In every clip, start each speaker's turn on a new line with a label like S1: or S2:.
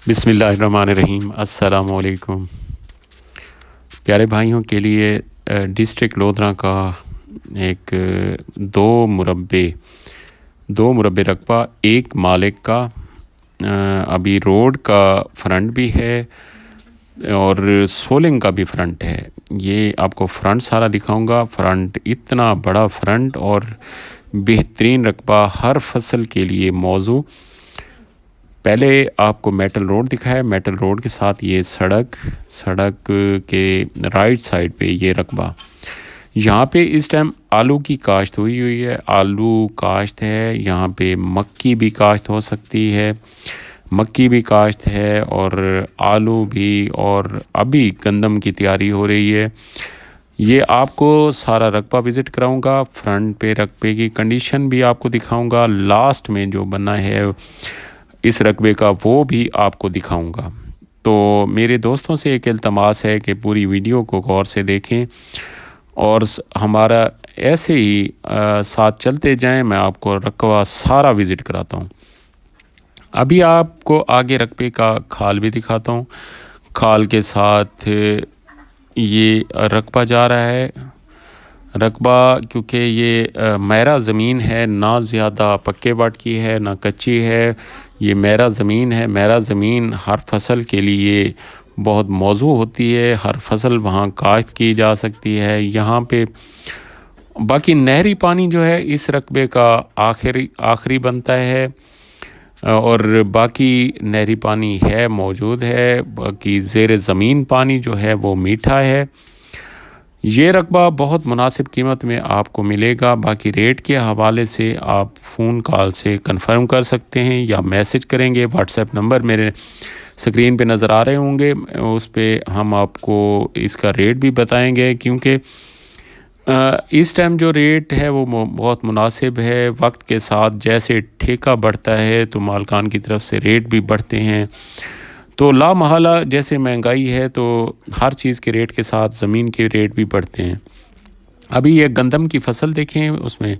S1: बिस्मिल्लाहिर्रहमानिर्रहीम। अस्सलाम वालेकुम। प्यारे भाइयों के लिए डिस्ट्रिक्ट लोधरा का एक दो मुरब्बे रकबा एक मालिक का अभी रोड का फ्रंट भी है और सोलिंग का भी फ्रंट है। ये आपको फ्रंट सारा दिखाऊंगा। फ्रंट इतना बड़ा फ्रंट और बेहतरीन रकबा हर फसल के लिए मौजू। पहले आपको मेटल रोड दिखाया, मेटल रोड के साथ ये सड़क के राइट साइड पे ये रकबा। यहाँ पे इस टाइम आलू की काश्त हुई हुई है, आलू काश्त है। यहाँ पे मक्की भी काश्त हो सकती है, मक्की भी काश्त है और आलू भी, और अभी गंदम की तैयारी हो रही है। ये आपको सारा रकबा विज़िट कराऊंगा। फ्रंट पे रकबे की कंडीशन भी आपको दिखाऊंगा। लास्ट में जो बना है इस रकबे का वो भी आपको दिखाऊंगा। तो मेरे दोस्तों से एक इल्तमास है कि पूरी वीडियो को गौर से देखें और हमारा ऐसे ही साथ चलते जाएं। मैं आपको रकबा सारा विज़िट कराता हूं। अभी आपको आगे रकबे का खाल भी दिखाता हूं। खाल के साथ ये रकबा जा रहा है। रकबा क्योंकि ये मैरा ज़मीन है, ना ज़्यादा पक्के बाट की है ना कच्ची है, ये मैरा ज़मीन है। मैरा ज़मीन हर फसल के लिए बहुत मौजू होती है, हर फसल वहाँ काश्त की जा सकती है। यहाँ पे बाकी नहरी पानी जो है इस रकबे का आखिरी बनता है और बाकी नहरी पानी है मौजूद है। बाकी ज़ेर ज़मीन पानी जो है वो मीठा है। ये रकबा बहुत मुनासिब कीमत में आपको मिलेगा। बाकी रेट के हवाले से आप फ़ोन कॉल से कंफर्म कर सकते हैं या मैसेज करेंगे। व्हाट्सएप नंबर मेरे स्क्रीन पे नज़र आ रहे होंगे, उस पे हम आपको इसका रेट भी बताएंगे। क्योंकि इस टाइम जो रेट है वो बहुत मुनासिब है। वक्त के साथ जैसे ठेका बढ़ता है तो मालकान की तरफ से रेट भी बढ़ते हैं। तो ला महला जैसे महंगाई है तो हर चीज़ के रेट के साथ ज़मीन के रेट भी बढ़ते हैं। अभी ये गंदम की फसल देखें, उसमें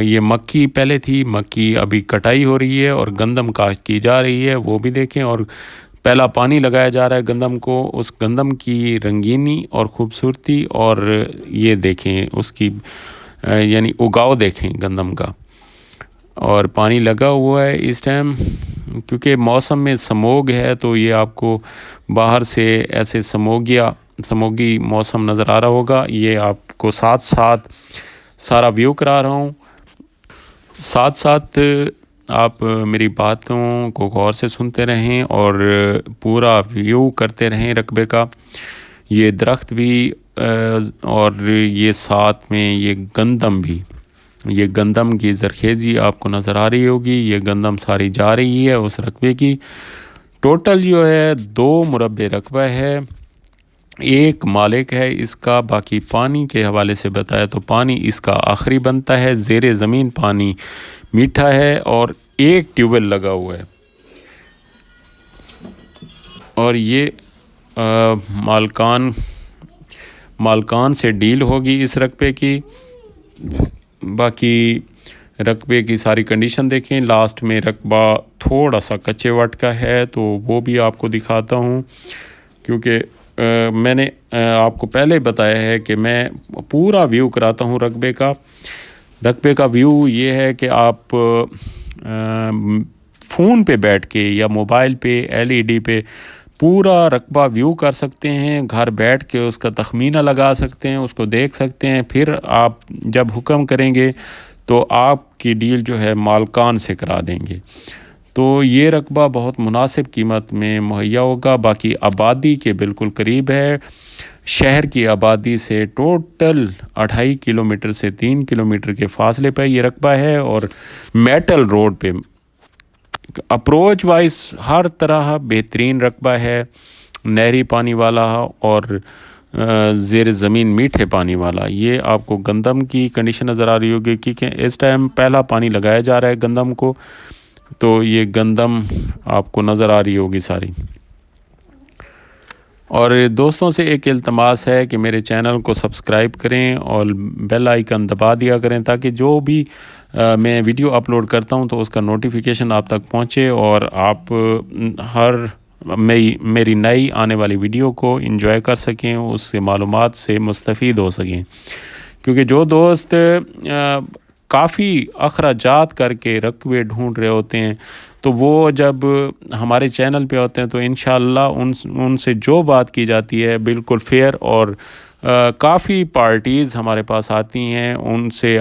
S1: ये मक्की पहले थी, मक्की अभी कटाई हो रही है और गंदम काश्त की जा रही है, वो भी देखें। और पहला पानी लगाया जा रहा है गंदम को। उस गंदम की रंगीनी और ख़ूबसूरती और ये देखें उसकी यानी उगाव देखें गंदम का। और पानी लगा हुआ है इस टाइम क्योंकि मौसम में समोग है, तो ये आपको बाहर से ऐसे समोगी मौसम नज़र आ रहा होगा। ये आपको साथ साथ सारा व्यू करा रहा हूँ। साथ साथ आप मेरी बातों को गौर से सुनते रहें और पूरा व्यू करते रहें रकबे का। ये दरख्त भी और ये साथ में ये गंदम भी, ये गंदम की ज़रखेज़ी आपको नज़र आ रही होगी। ये गंदम सारी जा रही है उस रकबे की। टोटल जो है 2 मुरब्बे रकबा है, एक मालिक है इसका। बाकी पानी के हवाले से बताया तो पानी इसका आखिरी बनता है। ज़ेरे ज़मीन पानी मीठा है और एक ट्यूबवेल लगा हुआ है। और ये मालकान से डील होगी इस रकबे की। बाकी रकबे की सारी कंडीशन देखें। लास्ट में रकबा थोड़ा सा कच्चे वट का है तो वो भी आपको दिखाता हूँ। क्योंकि मैंने आपको पहले बताया है कि मैं पूरा व्यू कराता हूँ रकबे का। रकबे का व्यू ये है कि आप फ़ोन पे बैठ के या मोबाइल पे LED पे पूरा रकबा व्यू कर सकते हैं। घर बैठ के उसका तखमीना लगा सकते हैं, उसको देख सकते हैं। फिर आप जब हुक्म करेंगे तो आपकी डील जो है मालकान से करा देंगे। तो ये रकबा बहुत मुनासिब कीमत में मुहैया होगा। बाकी आबादी के बिल्कुल करीब है। शहर की आबादी से टोटल 2.5 किलोमीटर से 3 किलोमीटर के फासले पर ये रकबा है। और मेटल रोड पे अप्रोच वाइज हर तरह बेहतरीन रकबा है। नहरी पानी वाला और ज़ेर ज़मीन मीठे पानी वाला। ये आपको गंदम की कंडीशन नज़र आ रही होगी क्योंकि इस टाइम पहला पानी लगाया जा रहा है गंदम को, तो ये गंदम आपको नज़र आ रही होगी सारी। اور دوستوں سے ایک التماس ہے کہ میرے چینل کو سبسکرائب کریں اور بیل آئیکن دبا دیا کریں تاکہ جو بھی میں ویڈیو اپلوڈ کرتا ہوں تو اس کا نوٹیفیکیشن آپ تک پہنچے اور آپ ہر میری نئی آنے والی ویڈیو کو انجوائے کر سکیں، اس سے معلومات سے مستفید ہو سکیں، کیونکہ جو دوست کافی اخراجات کر کے رقبے ڈھونڈ رہے ہوتے ہیں تو وہ جب ہمارے چینل پہ ہوتے ہیں تو انشاءاللہ ان سے جو بات کی جاتی ہے بالکل فیئر، اور کافی پارٹیز ہمارے پاس آتی ہیں، ان سے